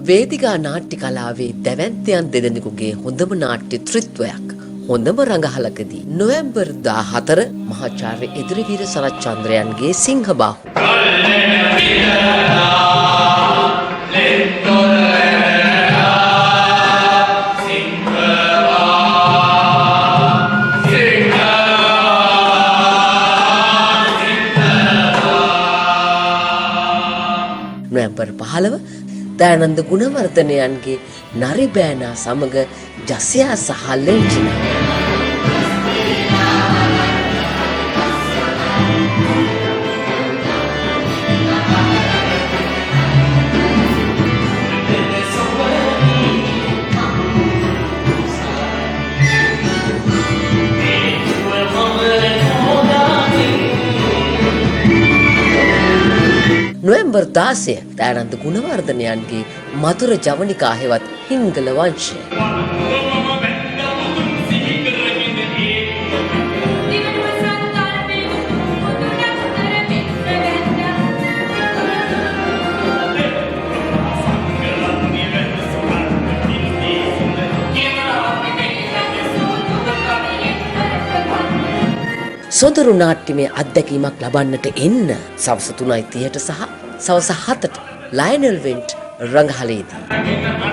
වේදිකා නාට්‍ය කලාවේ දැවැන්තයන් දෙදෙනෙකුගේ හොඳම නාට්‍ය ත්‍රිත්වයක් හොඳම රඟහලකදී නොවැම්බර් 14 මහාචාර්ය එදිරිවීර සරච්චන්ද්‍රයන්ගේ සිංහබාහු නොවැම්බර් 15 දයානන්ද ගුණවර්ධනයන්ගේ නරිබෑනා සමග ජසියා සහ ලෙන්චිනා නොවැම්බර් 16 දයානන්ද ගුණවර්ධනයන්ගේ මధుර ජවනිකා හෙවත් හිංගල වංශය සොඳුරු නාට්‍යමය අත්දැකීමක් ලබන්නට එන්න සවස 3:30ට සහ සවස 7ට ලයනල් වෙන්ට් රංගහලේදී